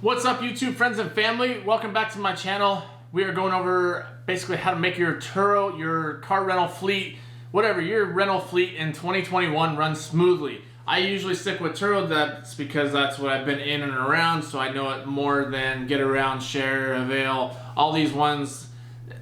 What's up, YouTube friends and family? Welcome back to my channel. We are going over basically how to make your Turo, your car rental fleet, whatever, your rental fleet in 2021 run smoothly. I usually stick with Turo. That's because that's what I've been in and around, so I know it more than Getaround, Shair, Avail, all these ones.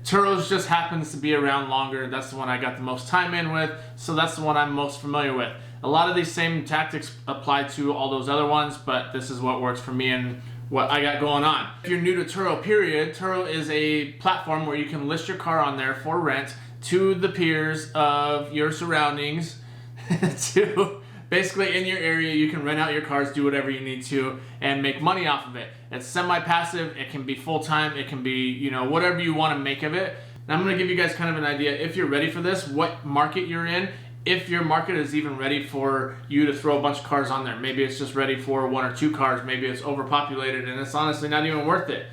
Turo's just happens to be around longer. That's the one I got the most time in with, so that's the one I'm most familiar with. A lot of these same tactics apply to all those other ones, but this is what works for me and what I got going on. If you're new to Turo, Turo is a platform where you can list your car on there for rent to the peers of your surroundings. To basically in your area, you can rent out your cars, do whatever you need to, and make money off of it. It's semi-passive, it can be full-time, it can be, you know, whatever you want to make of it. And I'm going to give you guys kind of an idea, if you're ready for this, what market you're in, if your market is even ready for you to throw a bunch of cars on there. Maybe it's just ready for 1 or 2 cars, maybe it's overpopulated and it's honestly not even worth it.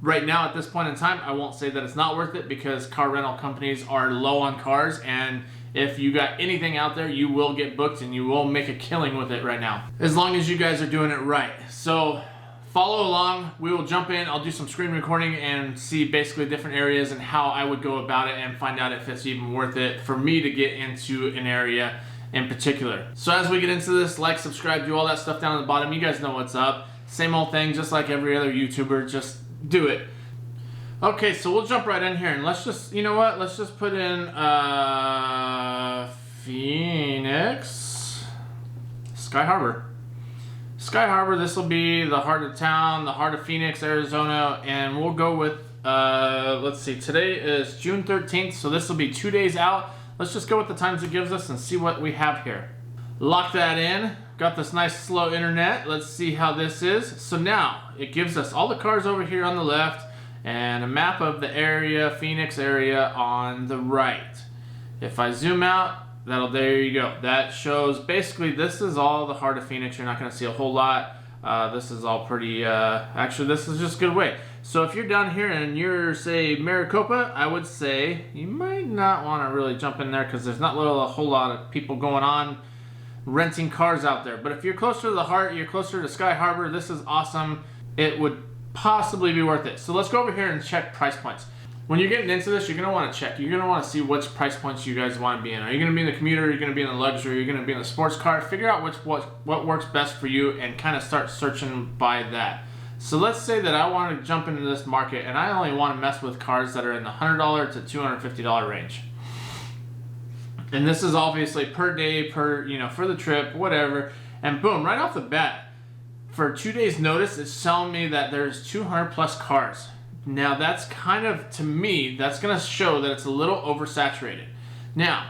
Right now at this point in time, I won't say that it's not worth it because car rental companies are low on cars, and if you got anything out there, you will get booked and you will make a killing with it right now, as long as you guys are doing it right. So follow along, we will jump in, I'll do some screen recording and see basically different areas and how I would go about it and find out if it's even worth it for me to get into an area in particular. So as we get into this, like, subscribe, do all that stuff down at the bottom. You guys know what's up. Same old thing, just like every other YouTuber, just do it. Okay, so we'll jump right in here and let's just, you know what, let's just put in Phoenix, Sky Harbor. Sky Harbor, this will be the heart of town, the heart of Phoenix, Arizona, and we'll go with, let's see, today is June 13th, so this will be 2 days out. Let's just go with the times it gives us and see what we have here. Lock that in. Got this nice slow internet. Let's see how this is. So now, it gives us all the cars over here on the left and a map of the area, Phoenix area on the right. If I zoom out, there you go. That shows basically this is all the heart of Phoenix. You're not going to see a whole lot. This is all pretty, actually this is just a good way. So if you're down here and you're, say, Maricopa, I would say you might not want to really jump in there because there's not a whole lot of people going on renting cars out there. But if you're closer to the heart, you're closer to Sky Harbor, this is awesome. It would possibly be worth it. So let's go over here and check price points. When you're getting into this, you're going to want to check. You're going to want to see which price points you guys want to be in. Are you going to be in the commuter? Are you going to be in the luxury? Are you going to be in the sports car? Figure out what works best for you and kind of start searching by that. So let's say that I want to jump into this market and I only want to mess with cars that are in the $100 to $250 range. And this is obviously per day, for the trip, whatever. And boom, right off the bat, for 2 days notice, it's telling me that there's 200 plus cars. Now that's kind of, to me, that's going to show that it's a little oversaturated. Now,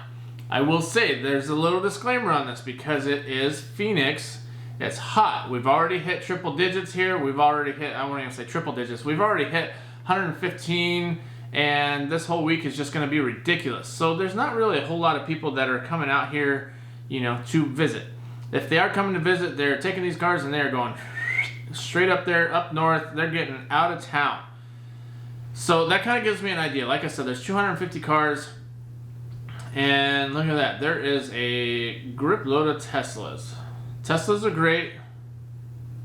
I will say there's a little disclaimer on this because it is Phoenix. It's hot. We've already hit triple digits here. We've already hit, I won't even say triple digits. We've already hit 115, and this whole week is just going to be ridiculous. So there's not really a whole lot of people that are coming out here, to visit. If they are coming to visit, they're taking these cars and they're going straight up there, up north. They're getting out of town. So that kind of gives me an idea. Like I said, there's 250 cars, and look at that. There is a grip load of Teslas. Teslas are great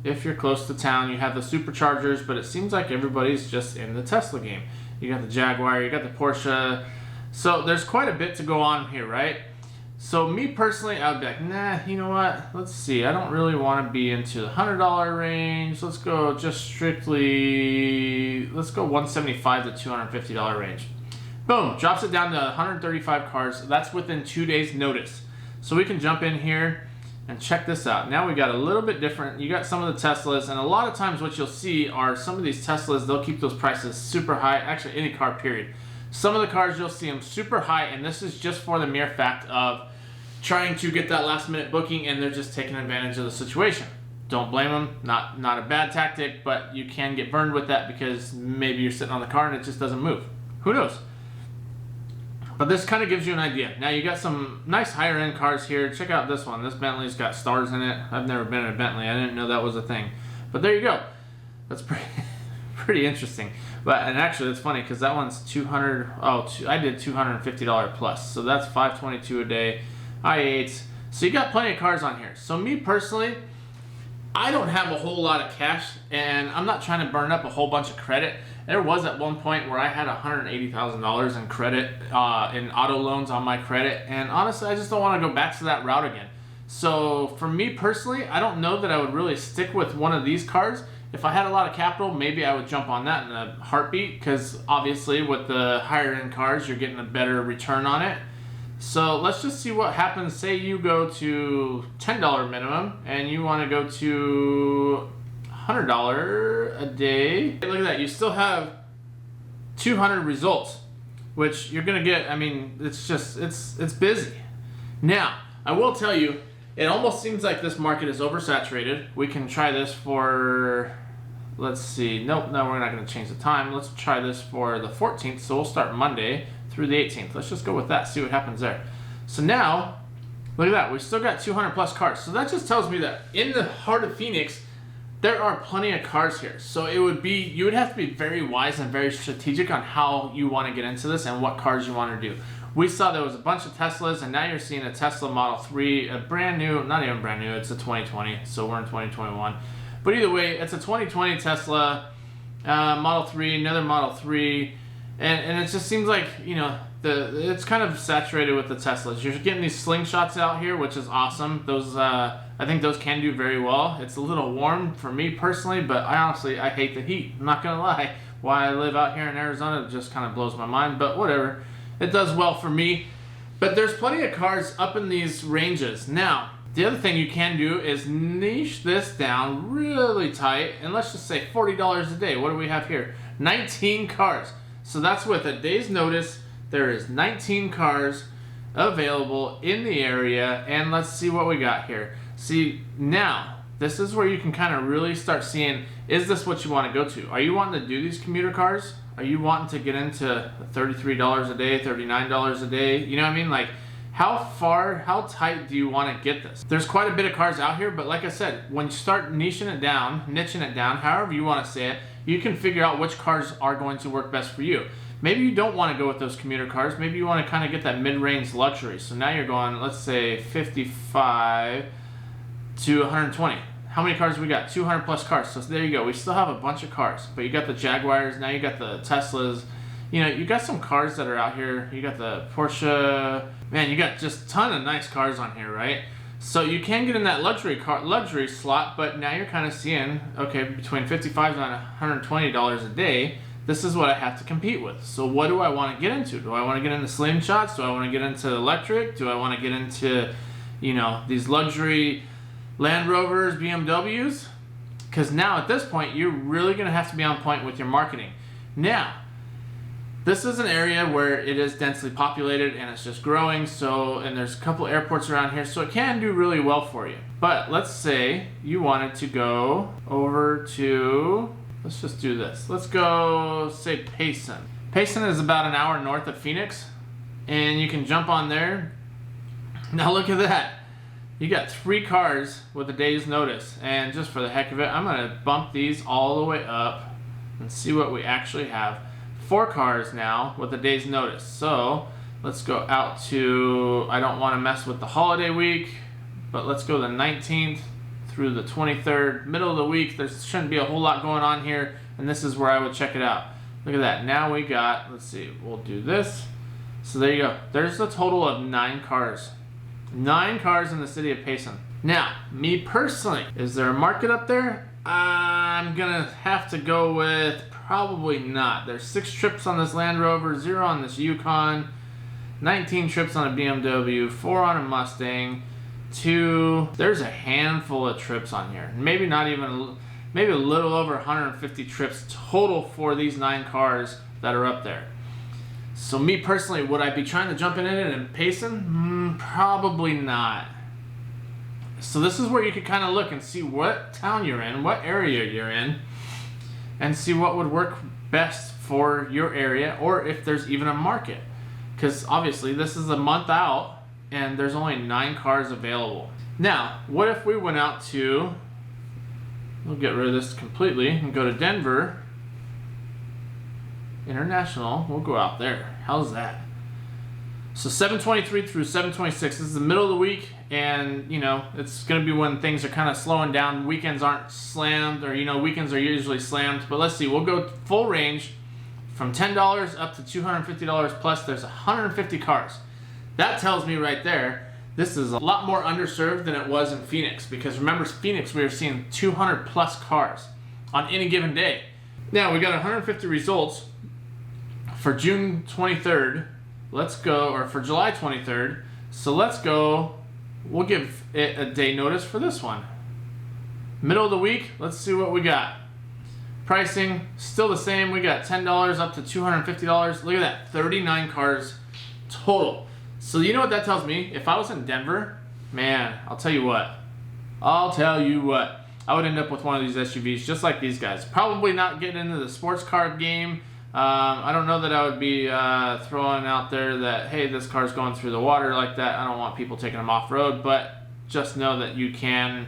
if you're close to town. You have the superchargers, but it seems like everybody's just in the Tesla game. You got the Jaguar, you got the Porsche. So there's quite a bit to go on here, right? So me personally, I would be like, nah, you know what? Let's see. I don't really want to be into the $100 range. Let's go just strictly, let's go $175 to $250 range. Boom, drops it down to 135 cars. That's within 2 days notice. So we can jump in here and check this out. Now we got a little bit different. You got some of the Teslas, and a lot of times what you'll see are some of these Teslas, they'll keep those prices super high. Actually, any car, period. Some of the cars, you'll see them super high, and this is just for the mere fact of trying to get that last minute booking, and they're just taking advantage of the situation. Don't blame them. Not a bad tactic, but you can get burned with that because maybe you're sitting on the car and it just doesn't move. Who knows? But this kind of gives you an idea. Now you got some nice higher end cars here. Check out this one. This Bentley's got stars in it. I've never been in a Bentley. I didn't know that was a thing. But there you go. That's pretty interesting. And actually it's funny because that one's $200. I did $250 plus. So that's $522 a day. I8. So you got plenty of cars on here. So me personally, I don't have a whole lot of cash, and I'm not trying to burn up a whole bunch of credit. There was at one point where I had $180,000 in credit, in auto loans on my credit, and honestly, I just don't want to go back to that route again. So for me personally, I don't know that I would really stick with one of these cars. If I had a lot of capital, maybe I would jump on that in a heartbeat, because obviously with the higher end cars, you're getting a better return on it. So let's just see what happens. Say you go to $10 minimum and you want to go to $100 a day. Look at that, you still have 200 results, which you're gonna get. I mean, it's busy. Now, I will tell you, it almost seems like this market is oversaturated. We can try this for, let's see, nope, no, we're not gonna change the time. Let's try this for the 14th, so we'll start Monday through the 18th. Let's just go with that, see what happens there. So now, look at that, we still got 200 plus cars. So that just tells me that in the heart of Phoenix, there are plenty of cars here. So you would have to be very wise and very strategic on how you want to get into this and what cars you want to do. We saw there was a bunch of Teslas, and now you're seeing a Tesla Model 3, a brand new, not even brand new, it's a 2020, so we're in 2021. But either way, it's a 2020 Tesla Model 3, another Model 3, and it just seems like, you know, it's kind of saturated with the Teslas. You're getting these slingshots out here, which is awesome. Those I think those can do very well. It's a little warm for me personally, but I hate the heat. I'm not gonna lie. Why I live out here in Arizona, it just kind of blows my mind, but whatever. It does well for me. But there's plenty of cars up in these ranges. Now, the other thing you can do is niche this down really tight, and let's just say $40 a day. What do we have here? 19 cars. So that's with a day's notice. There is 19 cars available in the area, and let's see what we got here. See, now, this is where you can kind of really start seeing, is this what you want to go to? Are you wanting to do these commuter cars? Are you wanting to get into $33 a day, $39 a day? You know what I mean? Like, how tight do you want to get this? There's quite a bit of cars out here, but like I said, when you start niching it down, however you want to say it, you can figure out which cars are going to work best for you. Maybe you don't want to go with those commuter cars. Maybe you want to kind of get that mid-range luxury. So now you're going, let's say 55 to 120. How many cars we got? 200 plus cars. So there you go. We still have a bunch of cars, but you got the Jaguars. Now you got the Teslas. You know, you got some cars that are out here. You got the Porsche. Man, you got just a ton of nice cars on here, right? So you can get in that luxury slot, but now you're kind of seeing, okay, between $55 and $120 a day, this is what I have to compete with. So what do I want to get into? Do I want to get into slingshots? Do I want to get into electric? Do I want to get into, you know, these luxury Land Rovers, BMWs? Because now at this point, you're really going to have to be on point with your marketing. Now, this is an area where it is densely populated and it's just growing, so, and there's a couple airports around here, so it can do really well for you. But let's say you wanted to go over to, let's just do this. Let's go, say, Payson. Payson is about an hour north of Phoenix, and you can jump on there. Now look at that. You got 3 cars with a day's notice, and just for the heck of it, I'm gonna bump these all the way up and see what we actually have. 4 cars now with a day's notice. So let's go out to, I don't want to mess with the holiday week, but let's go the 19th through the 23rd. Middle of the week, there shouldn't be a whole lot going on here, and this is where I would check it out. Look at that. Now we got, let's see, we'll do this. So there you go. There's a total of 9 cars. 9 cars in the city of Payson. Now, me personally, is there a market up there? I'm gonna have to go with probably not. There's 6 trips on this Land Rover, 0 on this Yukon, 19 trips on a BMW, 4 on a Mustang, 2. There's a handful of trips on here. Maybe not even, maybe a little over 150 trips total for these 9 cars that are up there. So me personally, would I be trying to jump in it in Payson? Probably not. So this is where you could kind of look and see what town you're in, what area you're in, and see what would work best for your area, or if there's even a market. Because obviously this is a month out and there's only 9 cars available. Now, what if we went out to, we'll get rid of this completely and go to Denver International. We'll go out there. How's that? So 723 through 726, this is the middle of the week, and you know, it's going to be when things are kind of slowing down. Weekends aren't slammed, or you know, weekends are usually slammed. But let's see, we'll go full range from $10 up to $250 plus. There's 150 cars. That tells me right there, this is a lot more underserved than it was in Phoenix, because remember, Phoenix, we were seeing 200 plus cars on any given day. Now we got 150 results for June 23rd. Let's go, or for July 23rd. So let's go, we'll give it a day notice for this one. Middle of the week, let's see what we got. Pricing, still the same. We got $10 up to $250. Look at that, 39 cars total. So you know what that tells me? If I was in Denver, man, I'll tell you what. I would end up with one of these SUVs just like these guys. Probably not getting into the sports car game. I don't know that I would be throwing out there that, hey, this car's going through the water like that. I don't want people taking them off-road, but just know that you can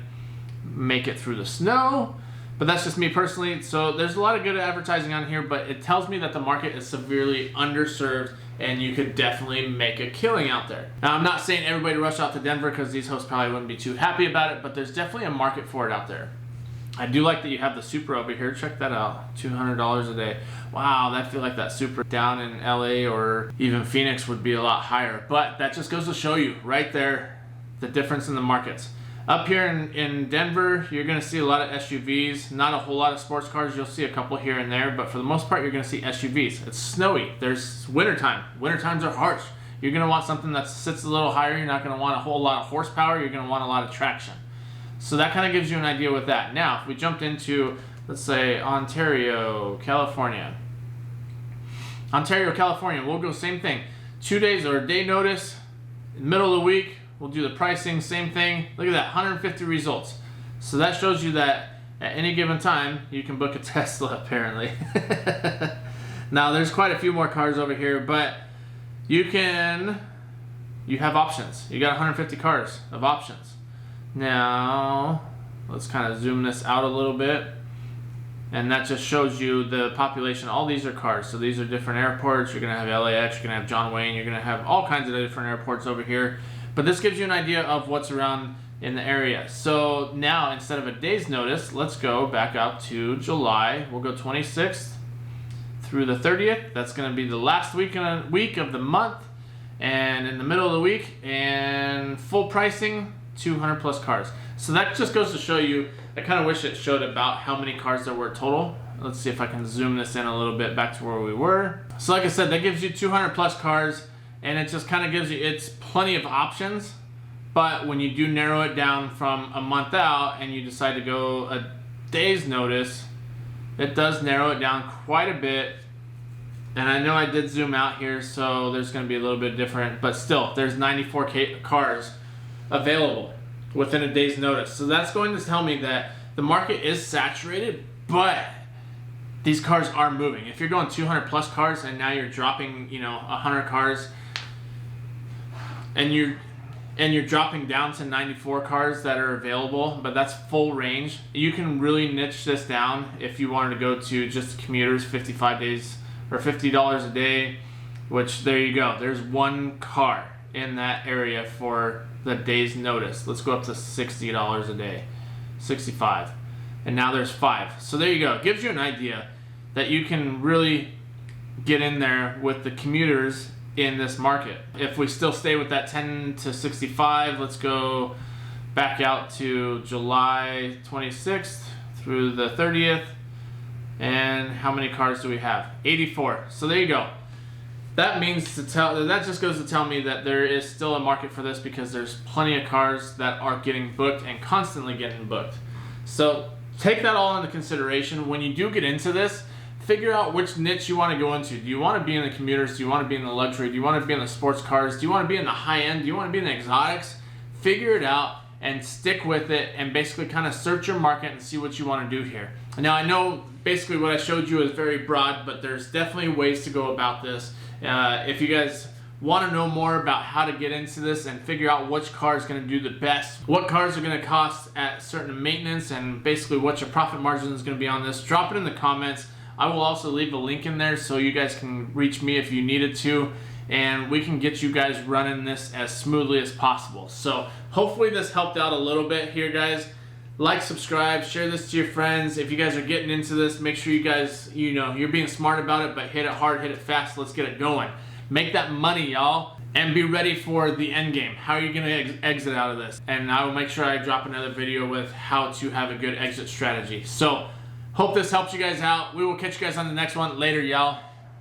make it through the snow. But that's just me personally. So there's a lot of good advertising on here, but it tells me that the market is severely underserved, and you could definitely make a killing out there. Now, I'm not saying everybody rush out to Denver, because these hosts probably wouldn't be too happy about it, but there's definitely a market for it out there. I do like that you have the Supra over here. Check that out, $200 a day. Wow, I feel like that Supra down in LA or even Phoenix would be a lot higher. But that just goes to show you right there the difference in the markets. Up here in Denver, you're going to see a lot of SUVs, not a whole lot of sports cars. You'll see a couple here and there, but for the most part, you're going to see SUVs. It's snowy. There's wintertime. Wintertimes are harsh. You're going to want something that sits a little higher. You're not going to want a whole lot of horsepower. You're going to want a lot of traction. So that kind of gives you an idea with that. Now, if we jumped into, let's say, Ontario, California. Ontario, California, we'll go same thing. 2 days or a day notice, middle of the week. We'll do the pricing, same thing. Look at that, 150 results. So that shows you that at any given time, you can book a Tesla, apparently. Now, there's quite a few more cars over here, but you have options. You got 150 cars of options. Now, let's kind of zoom this out a little bit. And that just shows you the population. All these are cars. So these are different airports. You're going to have LAX, you're going to have John Wayne, you're going to have all kinds of different airports over here. But this gives you an idea of what's around in the area. So now, instead of a day's notice, let's go back out to July. We'll go 26th through the 30th. That's going to be the last week of the month. And in the middle of the week, and full pricing, 200 plus cars. So that just goes to show you, I kind of wish it showed about how many cars there were total. Let's see if I can zoom this in a little bit back to where we were. So like I said, that gives you 200 plus cars. And it just kind of gives you, it's plenty of options, but when you do narrow it down from a month out and you decide to go a day's notice, it does narrow it down quite a bit. And I know I did zoom out here, so there's going to be a little bit different, but still, there's 94 cars available within a day's notice. So that's going to tell me that the market is saturated, but these cars are moving. If you're going 200 plus cars and now you're dropping, 100 cars, and you're dropping down to 94 cars that are available, but that's full range. You can really niche this down if you wanted to go to just commuters, 55 days or $50 a day, which there you go. There's one car in that area for the day's notice. Let's go up to $60 a day, 65. And now there's 5. So there you go. It gives you an idea that you can really get in there with the commuters in this market. If we still stay with that 10 to 65, let's go back out to July 26th through the 30th. And how many cars do we have? 84. So there you go. That just goes to tell me that there is still a market for this, because there's plenty of cars that are getting booked and constantly getting booked. So take that all into consideration. When you do get into this, figure out which niche you want to go into. Do you want to be in the commuters? Do you want to be in the luxury? Do you want to be in the sports cars? Do you want to be in the high end? Do you want to be in the exotics? Figure it out and stick with it, and basically kind of search your market and see what you want to do here. Now, I know basically what I showed you is very broad, but there's definitely ways to go about this. If you guys want to know more about how to get into this and figure out which car is going to do the best, what cars are going to cost at certain maintenance, and basically what your profit margin is going to be on this, drop it in the comments. I will also leave a link in there so you guys can reach me if you needed to. and we can get you guys running this as smoothly as possible. So hopefully this helped out a little bit here, guys. Like, subscribe, share this to your friends. If you guys are getting into this, make sure you guys, you're being smart about it, but hit it hard, hit it fast. Let's get it going. Make that money, y'all, and be ready for the end game. How are you gonna exit out of this? And I will make sure I drop another video with how to have a good exit strategy. So hope this helps you guys out. We will catch you guys on the next one. Later, y'all.